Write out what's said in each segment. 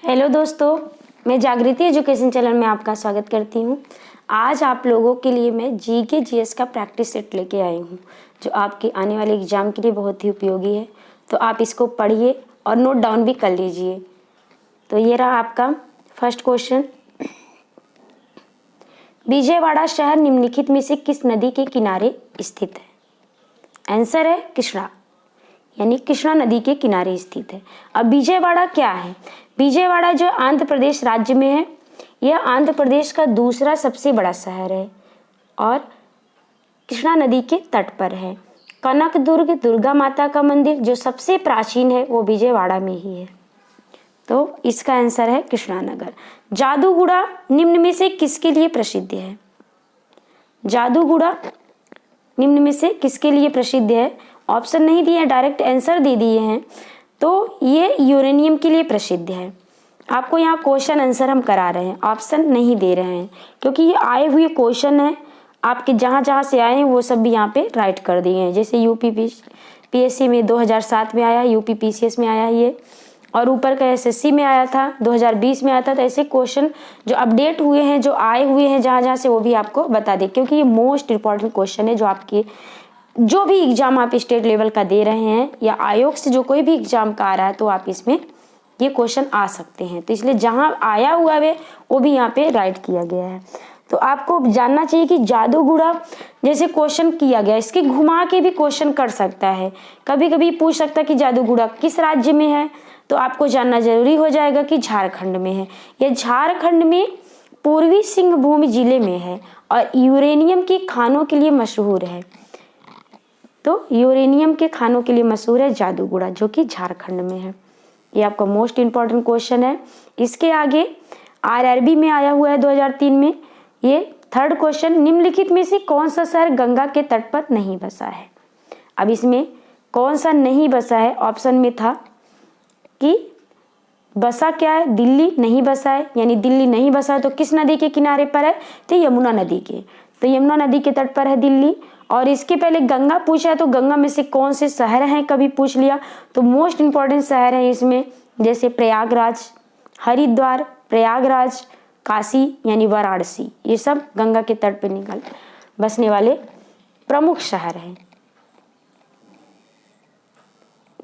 Hello दोस्तों, मैं जागृति एजुकेशन चैनल में आपका स्वागत करती हूँ। आज आप लोगों के लिए मैं जीके जीएस का प्रैक्टिस सेट लेके आई हूँ जो आपके आने वाले एग्जाम के लिए बहुत ही उपयोगी है। तो आप इसको पढ़िए और नोट डाउन भी कर लीजिए। तो ये रहा आपका फर्स्ट क्वेश्चन। विजयवाड़ा शहर निम्नलिखित में से किस नदी के किनारे स्थित है? आंसर है कृष्णा, यानी कृष्णा नदी के किनारे स्थित है। अब विजयवाड़ा क्या है? विजयवाड़ा जो आंध्र प्रदेश राज्य में है, यह आंध्र प्रदेश का दूसरा सबसे बड़ा शहर है और कृष्णा नदी के तट पर है। कनकदुर्ग दुर्गा माता का मंदिर जो सबसे प्राचीन है वो विजयवाड़ा में ही है। तो इसका आंसर है कृष्णानगर। जादूगुड़ा निम्न में से किसके लिए प्रसिद्ध है? जादूगुड़ा निम्न में से किसके लिए प्रसिद्ध है? ऑप्शन नहीं दिए, डायरेक्ट आंसर दे दिए हैं। तो ये यूरेनियम के लिए प्रसिद्ध है। आपको यहाँ क्वेश्चन आंसर हम करा रहे हैं, ऑप्शन नहीं दे रहे हैं क्योंकि ये आए हुए क्वेश्चन हैं आपके जहाँ जहाँ से आए हैं वो सब भी यहाँ पे राइट कर दिए हैं। जैसे यूपी पीएससी में 2007 में आया, यूपी पीसीएस में आया ये, और ऊपर का एसएससी में आया था, 2020 में आया था। तो ऐसे क्वेश्चन जो अपडेट हुए हैं, जो आए हुए हैं जहाँ जहाँ से, वो भी आपको बता दें क्योंकि ये मोस्ट इंपॉर्टेंट क्वेश्चन है जो आपके जो भी एग्जाम आप स्टेट लेवल का दे रहे हैं या आयोग से जो कोई भी एग्जाम का आ रहा है तो आप इसमें ये क्वेश्चन आ सकते हैं। तो इसलिए जहाँ आया हुआ है वो भी यहाँ पे राइट किया गया है। तो आपको जानना चाहिए कि जादूगुड़ा जैसे क्वेश्चन किया गया, इसके घुमा के भी क्वेश्चन कर सकता है। कभी कभी पूछ सकता है कि जादूगुड़ा किस राज्य में है, तो आपको जानना जरूरी हो जाएगा कि झारखंड में है। यह झारखंड में पूर्वी सिंहभूम जिले में है और यूरेनियम की खानों के लिए मशहूर है। तो यूरेनियम के खानों के लिए मशहूर है जादूगुड़ा, जो कि झारखंड में है। ये आपका मोस्ट इंपॉर्टेंट क्वेश्चन है। इसके आगे आरआरबी में आया हुआ है 2003 में। ये थर्ड क्वेश्चन, निम्नलिखित में से कौन सा शहर गंगा के तट पर नहीं बसा है? अब इसमें कौन सा नहीं बसा है? ऑप्शन में था कि बसा क्या है, दिल्ली नहीं बसा है, यानी दिल्ली नहीं बसा है तो किस नदी के किनारे पर है? तो यमुना नदी के। तो यमुना नदी के तट पर है दिल्ली। और इसके पहले गंगा पूछा है तो गंगा में से कौन से शहर हैं कभी पूछ लिया, तो मोस्ट इंपॉर्टेंट शहर है इसमें जैसे प्रयागराज, हरिद्वार, प्रयागराज, काशी यानी वाराणसी, ये सब गंगा के तट पर निकल बसने वाले प्रमुख शहर हैं।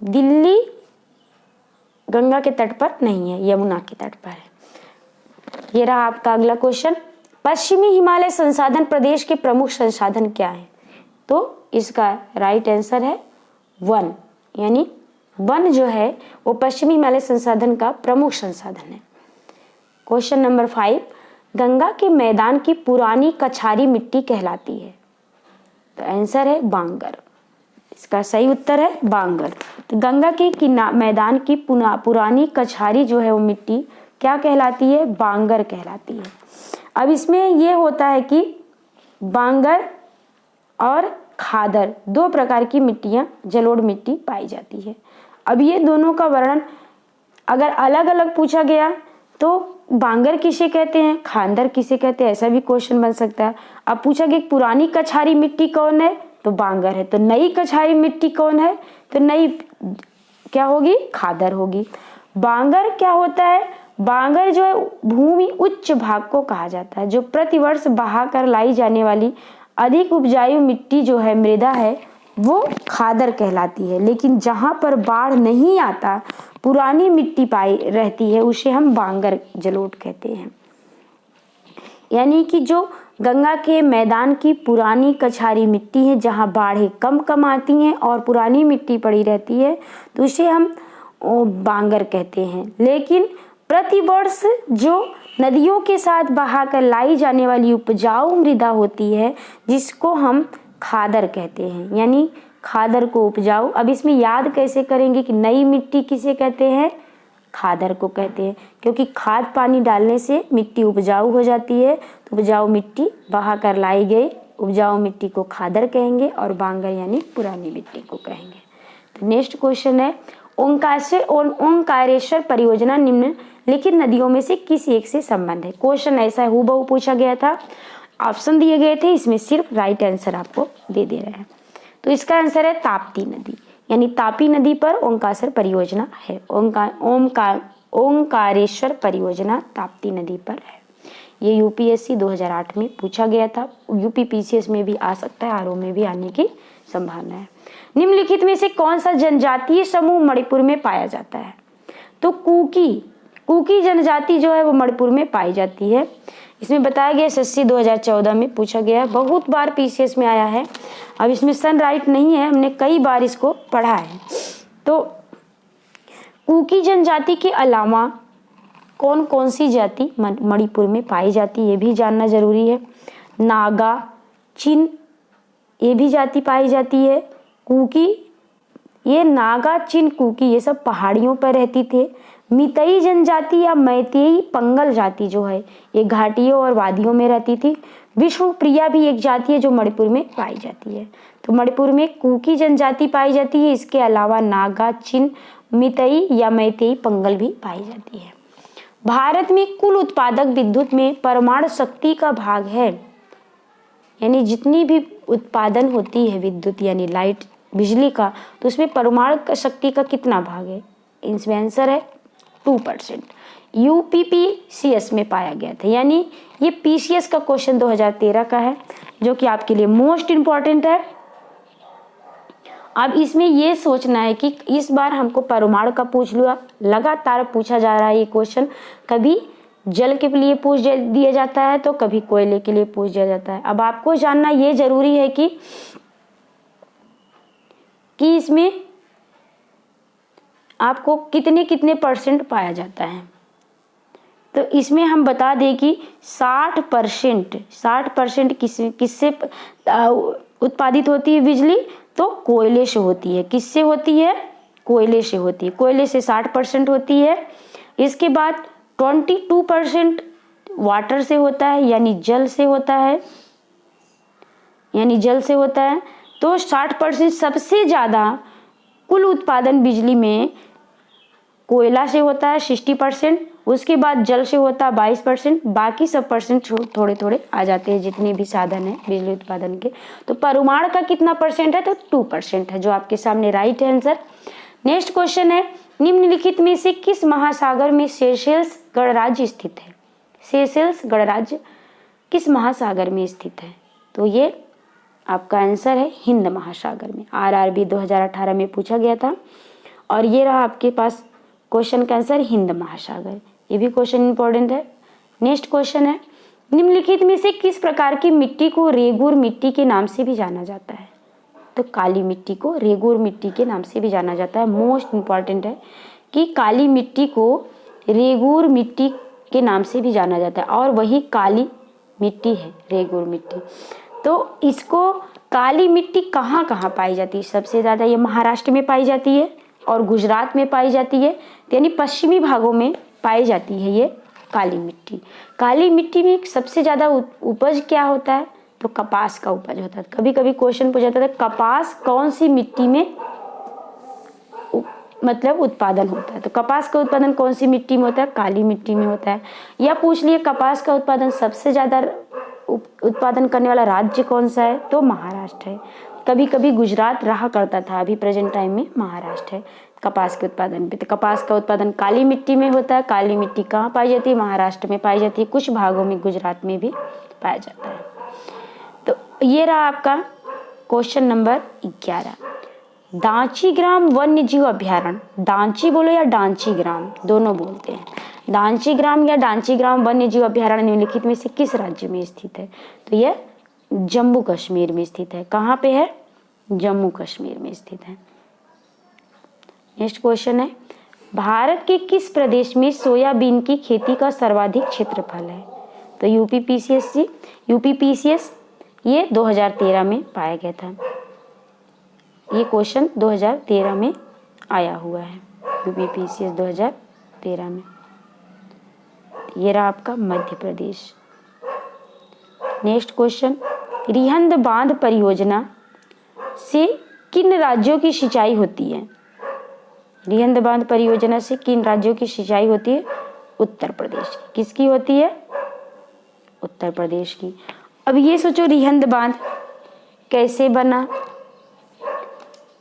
दिल्ली गंगा के तट पर नहीं है, यमुना के तट पर है। ये रहा आपका अगला क्वेश्चन। पश्चिमी हिमालय संसाधन प्रदेश के प्रमुख संसाधन क्या है? तो इसका राइट आंसर है वन, यानी वन जो है वो पश्चिमी हिमालय संसाधन का प्रमुख संसाधन है। क्वेश्चन नंबर 5, गंगा के मैदान की पुरानी कछारी मिट्टी कहलाती है? तो आंसर है बांगर। इसका सही उत्तर है बांगर। तो गंगा के मैदान की पुरानी कछारी जो है वो मिट्टी क्या कहलाती है? बांगर कहलाती है। अब इसमें ये होता है कि बांगर और खादर दो प्रकार की मिट्टियां, जलोढ़ मिट्टी पाई जाती है। अब ये दोनों का वर्णन अगर अलग अलग पूछा गया तो बांगर किसे कहते हैं, खादर किसे कहते हैं, ऐसा भी क्वेश्चन बन सकता है। अब पूछा गया पुरानी कछारी मिट्टी कौन है, तो बांगर है। तो नई कछारी मिट्टी कौन है, तो नई क्या होगी? खादर होगी। बांगर क्या होता है? बांगर जो है भूमि उच्च भाग को कहा जाता है, जो प्रतिवर्ष बहाकर लाई जाने वाली अधिक उपजाऊ मिट्टी जो है, मृदा है, वो खादर कहलाती है। लेकिन जहाँ पर बाढ़ नहीं आता, पुरानी मिट्टी पाई रहती है, उसे हम बांगर जलोढ़ कहते हैं। यानी कि जो गंगा के मैदान की पुरानी कछारी मिट्टी है, जहाँ बाढ़ें कम कम आती हैं और पुरानी मिट्टी पड़ी रहती है, तो उसे हम बांगर कहते हैं। लेकिन प्रतिवर्ष जो नदियों के साथ बहाकर लाई जाने वाली उपजाऊ मृदा होती है, जिसको हम खादर कहते हैं, यानी खादर को उपजाऊ। अब इसमें याद कैसे करेंगे कि नई मिट्टी किसे कहते हैं? खादर को कहते हैं, क्योंकि खाद पानी डालने से मिट्टी उपजाऊ हो जाती है। तो उपजाऊ मिट्टी बहाकर लाई गई उपजाऊ मिट्टी को खादर कहेंगे और बांगर यानी पुरानी मिट्टी को कहेंगे। तो नेक्स्ट क्वेश्चन है, ओंकारेश्वर परियोजना निम्नलिखित नदियों में से किस एक से संबंध है? क्वेश्चन ऐसा हूबहू पूछा गया था, ऑप्शन दिए गए थे, इसमें सिर्फ राइट आंसर आपको दे रहे हैं। तो इसका आंसर है ताप्ती नदी, यानी तापी नदी पर ओंकारेश्वर परियोजना है। ओंकारेश्वर परियोजना ताप्ती नदी पर है। ये यूपीएससी 2008 में पूछा गया था, यूपी पीसीएस में भी आ सकता है, आरओ में भी आने की संभावना है। निम्नलिखित में से कौन सा जनजातीय समूह मणिपुर में पाया जाता है? तो कुकी जनजाति जो है वो मणिपुर में पाई जाती है। इसमें बताया गया एसएससी 2014 में पूछा गया है, बहुत बार पीसीएस में आया है। अब इसमें सन राइट नहीं है, हमने कई बार इसको पढ़ा है। तो कुकी जनजाति के अलावा कौन कौन सी जाति मणिपुर में पाई जाती है ये भी जानना जरूरी है। नागा, चिन, ये भी जाति पाई जाती है। कुकी, ये नागा, चिन, कुकी ये सब पहाड़ियों पर रहती थे। मितई जनजाति या मैतेई पंगल जाति जो है ये घाटियों और वादियों में रहती थी। विष्णुप्रिया भी एक जाति है जो मणिपुर में पाई जाती है। तो मणिपुर में कुकी जनजाति पाई जाती है, इसके अलावा नागा, चिन, मितई या मैतेई पंगल भी पाई जाती है। भारत में कुल उत्पादक विद्युत में परमाणु शक्ति का भाग है, यानी जितनी भी उत्पादन होती है विद्युत यानी लाइट बिजली का, तो उसमें परमाणु शक्ति का कितना भाग है? इसमें आंसर है 2%। यूपीपीसीएस में पाया गया था, यानी ये पीसीएस का क्वेश्चन 2013 का है जो कि आपके लिए मोस्ट इंपॉर्टेंट है। अब इसमें ये सोचना है कि इस बार हमको परमाणु का पूछ लिया, लगातार पूछा जा रहा है ये क्वेश्चन। कभी जल के लिए पूछ दिया जाता है तो कभी कोयले के लिए पूछ दिया जाता है। अब आपको जानना ये जरूरी है कि इसमें आपको कितने कितने % पाया जाता है। तो इसमें हम बता दें कि 60% किससे उत्पादित होती है बिजली? तो कोयले से होती है। किससे होती है? कोयले से होती है। कोयले से 60% होती है। इसके बाद 22% वाटर से होता है, यानी जल से होता है। तो 60% सबसे ज़्यादा कुल उत्पादन बिजली में कोयला से होता है 60%, उसके बाद जल से होता है 22%, बाकी सब % थोड़े थोड़े आ जाते हैं जितने भी साधन है बिजली उत्पादन के। तो परमाणु का कितना % है? तो 2% है, जो आपके सामने राइट है आंसर। नेक्स्ट क्वेश्चन है, निम्नलिखित में से किस महासागर में सेशेल्स गणराज्य स्थित है? सेशेल्स गणराज्य किस महासागर में स्थित है? तो ये आपका आंसर है हिंद महासागर में। आरआरबी 2018 में पूछा गया था और ये रहा आपके पास क्वेश्चन का आंसर, हिंद महासागर। ये भी क्वेश्चन इंपॉर्टेंट है। नेक्स्ट क्वेश्चन है, निम्नलिखित में से किस प्रकार की मिट्टी को रेगूर मिट्टी के नाम से भी जाना जाता है? तो काली मिट्टी को रेगूर मिट्टी के नाम से भी जाना जाता है। मोस्ट इंपॉर्टेंट है कि काली मिट्टी को रेगूर मिट्टी के नाम से भी जाना जाता है और वही काली मिट्टी है रेगूर मिट्टी। तो इसको काली मिट्टी कहाँ कहाँ पाई जाती है? सबसे ज़्यादा ये महाराष्ट्र में पाई जाती है और गुजरात में पाई जाती है, यानी पश्चिमी भागों में पाई जाती है ये काली मिट्टी। काली मिट्टी में सबसे ज़्यादा उपज क्या होता है? तो कपास का उपज होता है। कभी कभी क्वेश्चन पूछा जाता है कपास कौन सी मिट्टी में मतलब उत्पादन होता है? तो कपास का उत्पादन कौन सी मिट्टी में होता है? काली मिट्टी में होता है। या पूछ लिए कपास का उत्पादन सबसे ज़्यादा उत्पादन करने वाला राज्य कौन सा है? तो महाराष्ट्र है। कभी कभी गुजरात रहा करता था, अभी प्रेजेंट टाइम में महाराष्ट्र है कपास के उत्पादन पे। तो कपास का उत्पादन काली मिट्टी में होता है। काली मिट्टी कहाँ पाई जाती है? महाराष्ट्र में पाई जाती है, कुछ भागों में गुजरात में भी पाया जाता है। तो ये रहा आपका क्वेश्चन नंबर 11। दांचीग्राम वन्य जीव अभ्यारण्य, दांची बोलो या डांचीग्राम, दोनों बोलते हैं। दांचीग्राम या डांचीग्राम वन्य जीव अभ्यारण्य निम्नलिखित में से किस राज्य में स्थित है? तो यह जम्मू कश्मीर में स्थित है। कहाँ पे है? जम्मू कश्मीर में स्थित है। नेक्स्ट क्वेश्चन है, भारत के किस प्रदेश में सोयाबीन की खेती का सर्वाधिक क्षेत्रफल है? तो यूपीपीसीएस ये 2013 में पाया गया था। ये क्वेश्चन 2013 में आया हुआ है, यूपीपीसीएस 2013 में। ये रहा आपका मध्य प्रदेश। नेक्स्ट क्वेश्चन, रिहंद बांध परियोजना से किन राज्यों की सिंचाई होती है? रिहंद बांध परियोजना से किन राज्यों की सिंचाई होती है? उत्तर प्रदेश की। किसकी होती है? उत्तर प्रदेश की। अब ये सोचो रिहंद बांध कैसे बना,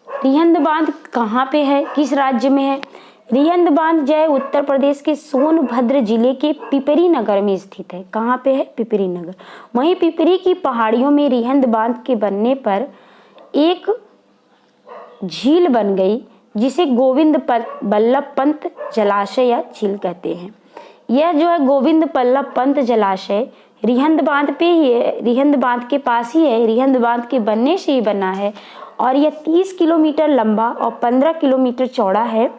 रिहंद बांध कहाँ पे है, किस राज्य में है? रिहंद बांध जो है उत्तर प्रदेश के सोनभद्र जिले के पिपरी नगर में स्थित है। कहाँ पे है? पिपरी नगर। वहीं पिपरी की पहाड़ियों में रिहंद बांध के बनने पर एक झील बन गई जिसे गोविंद बल्लभ पंत जलाशय या झील कहते हैं। यह जो है गोविंद बल्लभ पंत जलाशय रिहंद बांध पे ही है, रिहंद बांध के पास ही है, रिहंद बांध के बनने से ही बना है और यह 30 किलोमीटर लंबा और 15 किलोमीटर चौड़ा है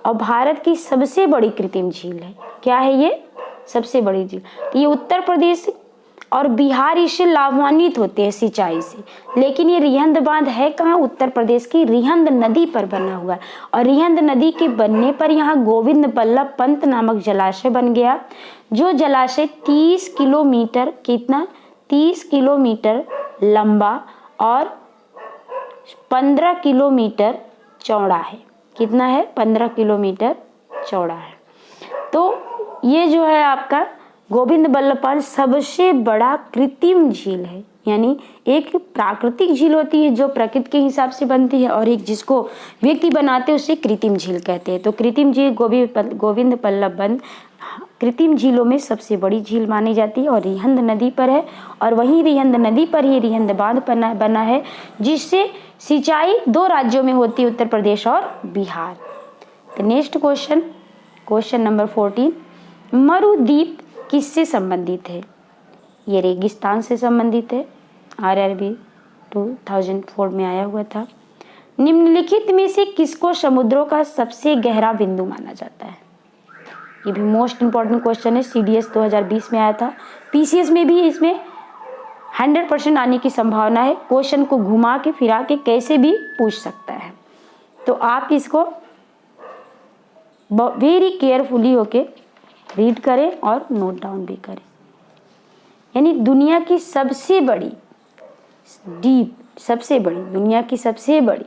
और भारत की सबसे बड़ी कृत्रिम झील है। क्या है ये? सबसे बड़ी झील। तो ये उत्तर प्रदेश और बिहार इससे लाभान्वित होते हैं सिंचाई से, लेकिन ये रिहंद बांध है कहाँ? उत्तर प्रदेश की रिहंद नदी पर बना हुआ है और रिहंद नदी के बनने पर यहाँ गोविंद बल्लभ पंत नामक जलाशय बन गया, जो जलाशय 30 किलोमीटर, कितना? 30 किलोमीटर लंबा और 15 किलोमीटर चौड़ा है। कितना है? 15 किलोमीटर चौड़ा है। तो ये जो है आपका गोविंद बल्लभ पंत सबसे बड़ा कृत्रिम झील है। यानी एक प्राकृतिक झील होती है जो प्रकृति के हिसाब से बनती है और एक जिसको व्यक्ति बनाते हैं उसे कृत्रिम झील कहते हैं। तो कृत्रिम झील गोविंद बल्लभ पंत कृत्रिम झीलों में सबसे बड़ी झील मानी जाती है और रिहंद नदी पर है और वहीं रिहंद नदी पर ही रिहंद बांध बना है जिससे सिंचाई 2 राज्यों में होती है, उत्तर प्रदेश और बिहार। तो नेक्स्ट क्वेश्चन नंबर 14, मरुद्वीप किससे संबंधित है? ये रेगिस्तान से संबंधित है। RRB 2004 में आया हुआ था। निम्नलिखित में से किसको समुद्रों का सबसे गहरा बिंदु माना जाता है? ये भी मोस्ट इंपॉर्टेंट क्वेश्चन है। CDS 2020 में आया था। PCS में भी इसमें 100% आने की संभावना है। क्वेश्चन को घुमा के फिरा के कैसे भी पूछ सकता है, तो आप इसको वेरी केयरफुली होके रीड करें और नोट डाउन भी करें। यानी दुनिया की सबसे बड़ी दुनिया की सबसे बड़ी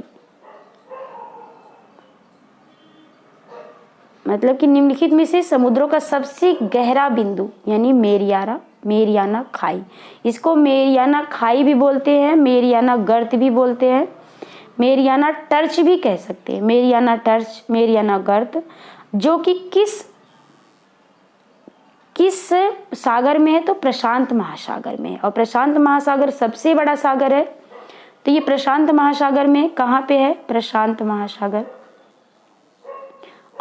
मतलब कि निम्नलिखित में से समुद्रों का सबसे गहरा बिंदु यानी मेरियाना खाई। इसको मेरियाना खाई भी बोलते हैं, मेरियाना गर्त भी बोलते हैं, मेरियाना टर्च भी कह सकते हैं। मेरियाना टर्च, मेरियाना गर्त, जो कि किस सागर में है? तो प्रशांत महासागर में है और प्रशांत महासागर सबसे बड़ा सागर है। तो ये प्रशांत महासागर में कहाँ पे है? प्रशांत महासागर।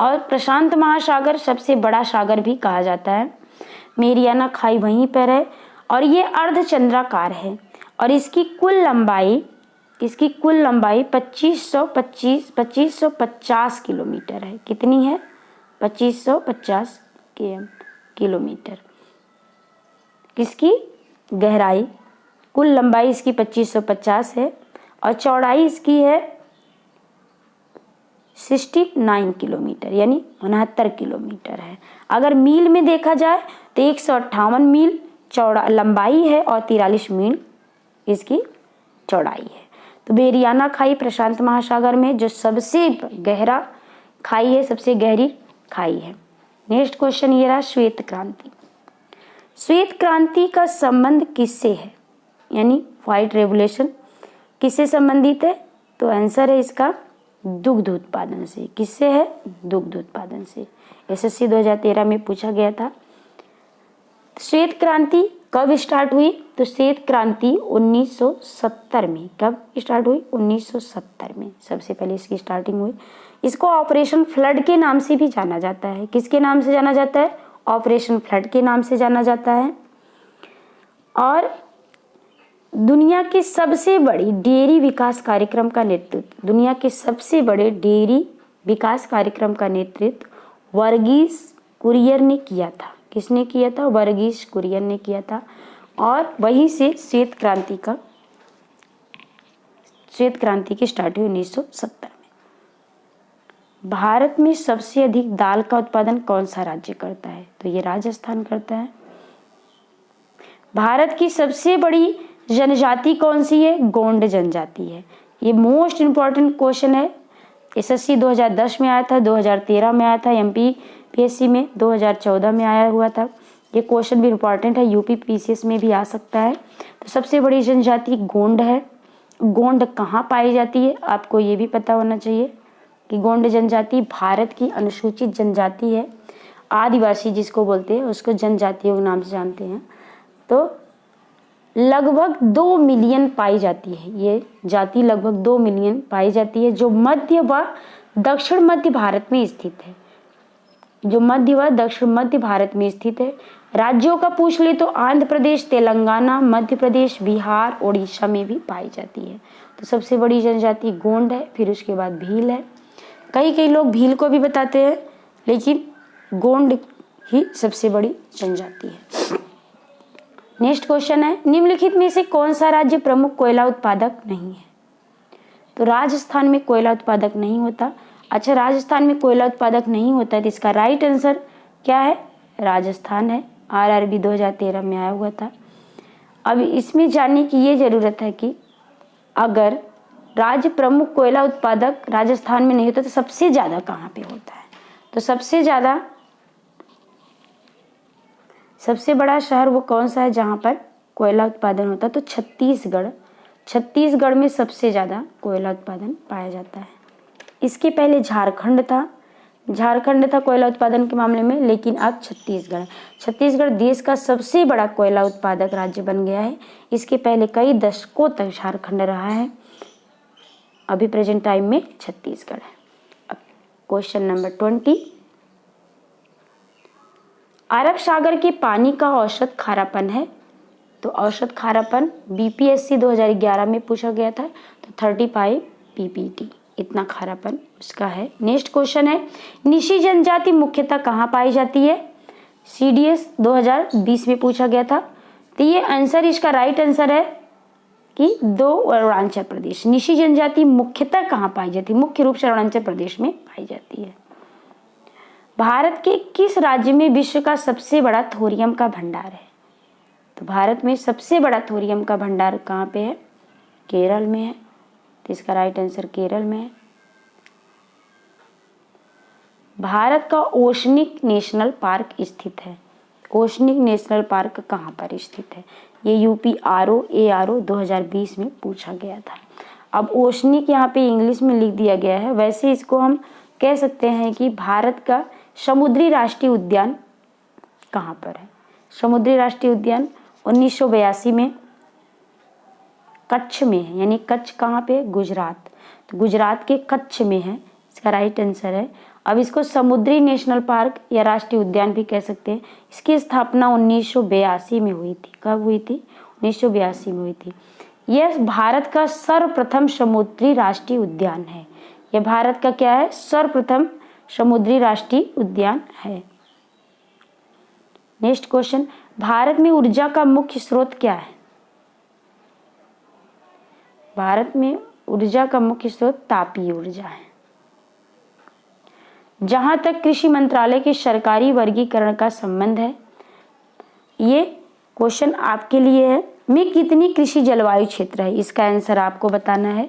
और प्रशांत महासागर सबसे बड़ा सागर भी कहा जाता है। मेरियाना खाई वहीं पर है और ये अर्धचंद्राकार है और इसकी कुल लंबाई 2550 किलोमीटर है। कितनी है? 2550 किलोमीटर। किसकी गहराई? कुल लंबाई इसकी 2550 है और चौड़ाई इसकी है 69 किलोमीटर यानी 69 किलोमीटर है। अगर मील में देखा जाए तो 158 मील चौड़ा लंबाई है और 43 मील इसकी चौड़ाई है। तो मेरियाना खाई प्रशांत महासागर में जो सबसे गहरा खाई है, सबसे गहरी खाई है। नेक्स्ट क्वेश्चन ये रहा, श्वेत क्रांति। श्वेत क्रांति का संबंध किससे है? यानी व्हाइट रेवोल्यूशन किससे संबंधित है? तो आंसर है इसका दुग्ध उत्पादन से। किससे है? दुग्ध उत्पादन से। SSC 2013 में पूछा गया था। श्वेत क्रांति कब स्टार्ट हुई? तो श्वेत क्रांति 1970 में। कब स्टार्ट हुई? 1970 में सबसे पहले इसकी स्टार्टिंग हुई। इसको ऑपरेशन फ्लड के नाम से भी जाना जाता है। किसके नाम से जाना जाता है? ऑपरेशन फ्लड के नाम से जाना जाता है। और दुनिया के सबसे बड़ी डेयरी विकास कार्यक्रम का नेतृत्व, दुनिया के सबसे बड़े डेयरी विकास कार्यक्रम का नेतृत्व वर्गीस कुरियन ने किया था। किसने किया था? वर्गीस कुरियन ने किया था। और वहीं से श्वेत क्रांति की स्टार्ट हुई 1970 में। भारत में सबसे अधिक दाल का उत्पादन कौन सा राज्य करता है? तो ये राजस्थान करता है। भारत की सबसे बड़ी जनजाति कौन सी है? गोंड जनजाति है। ये मोस्ट इंपॉर्टेंट क्वेश्चन है। SSC 2010 में आया था, 2013 में आया था, MPPSC में 2014 में आया हुआ था। ये क्वेश्चन भी इंपॉर्टेंट है, UPPCS में भी आ सकता है। तो सबसे बड़ी जनजाति गोंड है। गोंड कहाँ पाई जाती है? आपको ये भी पता होना चाहिए। कि गोंड जनजाति भारत की अनुसूचित जनजाति है, आदिवासी जिसको बोलते हैं उसको जनजातियों के नाम से जानते हैं। तो लगभग 2 मिलियन पाई जाती है, ये जाति लगभग 2 मिलियन पाई जाती है, जो मध्य व दक्षिण मध्य भारत में स्थित है, जो मध्य व दक्षिण मध्य भारत में स्थित है। राज्यों का पूछ ले तो आंध्र प्रदेश, तेलंगाना, मध्य प्रदेश, बिहार, उड़ीसा में भी पाई जाती है। तो सबसे बड़ी जनजाति गोंड है, फिर उसके बाद भील है। कई लोग भील को भी बताते हैं, लेकिन गोंड ही सबसे बड़ी जनजाति है। नेक्स्ट क्वेश्चन है, निम्नलिखित में से कौन सा राज्य प्रमुख कोयला उत्पादक नहीं है? तो राजस्थान में कोयला उत्पादक नहीं होता। अच्छा, राजस्थान में कोयला उत्पादक नहीं होता है तो इसका राइट आंसर क्या है? राजस्थान है। RRB 2013 में आया हुआ था। अब इसमें जानने की ये जरूरत है कि अगर राज्य प्रमुख कोयला उत्पादक राजस्थान में नहीं होता तो सबसे ज्यादा कहाँ पे होता है? तो सबसे बड़ा शहर वो कौन सा है जहाँ पर कोयला उत्पादन होता है? तो छत्तीसगढ़ में सबसे ज़्यादा कोयला उत्पादन पाया जाता है। इसके पहले झारखंड था कोयला उत्पादन के मामले में, लेकिन अब छत्तीसगढ़ देश का सबसे बड़ा कोयला उत्पादक राज्य बन गया है। इसके पहले कई दशकों तक झारखंड रहा है, अभी प्रेजेंट टाइम में छत्तीसगढ़ है। अब क्वेश्चन नंबर 20, अरब सागर के पानी का औसत खारापन है? तो औसत खारापन BPSC 2011 में पूछा गया था, तो 35 PPT इतना खारापन उसका है। नेक्स्ट क्वेश्चन है, निशी जनजाति मुख्यतः कहाँ पाई जाती है? CDS 2020 में पूछा गया था। तो ये आंसर, इसका राइट आंसर है कि 2 अरुणाचल प्रदेश। निशी जनजाति मुख्यतः कहाँ पाई जाती है? मुख्य रूप से अरुणाचल प्रदेश में पाई जाती है। भारत के किस राज्य में विश्व का सबसे बड़ा थोरियम का भंडार है? तो भारत में सबसे बड़ा थोरियम का भंडार कहाँ पे है? केरल में है। तो इसका राइट आंसर केरल में है। भारत का ओशनिक नेशनल पार्क स्थित है। ओशनिक नेशनल पार्क कहाँ पर स्थित है? ये UP ARO 2020 में पूछा गया था। अब ओशनिक यहाँ पे इंग्लिश में लिख दिया गया है, वैसे इसको हम कह सकते हैं कि भारत का समुद्री राष्ट्रीय उद्यान कहाँ पर है? समुद्री राष्ट्रीय उद्यान 1982 में कच्छ में है, यानी कच्छ कहाँ पे? गुजरात। तो गुजरात के कच्छ में है, इसका राइट आंसर है। अब इसको समुद्री नेशनल पार्क या राष्ट्रीय उद्यान भी कह सकते हैं। इसकी स्थापना 1982 में हुई थी। कब हुई थी? 1982 में हुई थी। यह भारत का सर्वप्रथम समुद्री राष्ट्रीय उद्यान है। यह भारत का क्या है? सर्वप्रथम समुद्री राष्ट्रीय उद्यान है। नेक्स्ट क्वेश्चन, भारत में ऊर्जा का मुख्य स्रोत क्या है? भारत में ऊर्जा का मुख्य स्रोत तापीय ऊर्जा है। जहां तक कृषि मंत्रालय के सरकारी वर्गीकरण का संबंध है, ये क्वेश्चन आपके लिए है। में कितनी कृषि जलवायु क्षेत्र है? इसका आंसर आपको बताना है।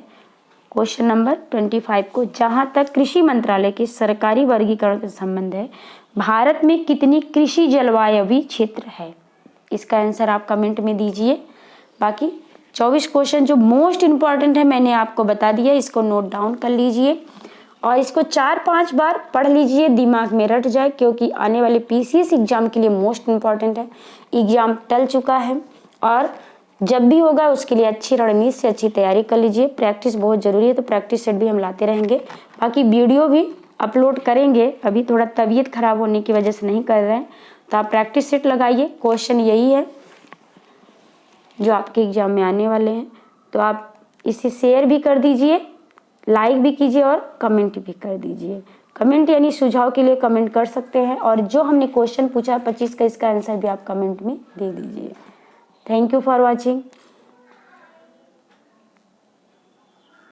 क्वेश्चन नंबर 25 को, जहां तक कृषि मंत्रालय के सरकारी वर्गीकरण का संबंध है, भारत में कितनी कृषि जलवायु क्षेत्र है? इसका आंसर आप कमेंट में दीजिए। बाकी 24 क्वेश्चन जो मोस्ट इंपॉर्टेंट है मैंने आपको बता दिया, इसको नोट डाउन कर लीजिए और इसको 4-5 बार पढ़ लीजिए, दिमाग में रट जाए, क्योंकि आने वाले PCS एग्जाम के लिए मोस्ट इंपॉर्टेंट है। एग्जाम टल चुका है और जब भी होगा उसके लिए अच्छी रणनीति से अच्छी तैयारी कर लीजिए। प्रैक्टिस बहुत ज़रूरी है, तो प्रैक्टिस सेट भी हम लाते रहेंगे। बाकी वीडियो भी अपलोड करेंगे, अभी थोड़ा तबीयत खराब होने की वजह से नहीं कर रहे हैं, तो आप प्रैक्टिस सेट लगाइए। क्वेश्चन यही है जो आपके एग्जाम में आने वाले हैं, तो आप इसे शेयर भी कर दीजिए, लाइक भी कीजिए और कमेंट भी कर दीजिए। कमेंट यानी सुझाव के लिए कमेंट कर सकते हैं, और जो हमने क्वेश्चन पूछा 25 का, इसका आंसर भी आप कमेंट में दे दीजिए। Thank you for watching.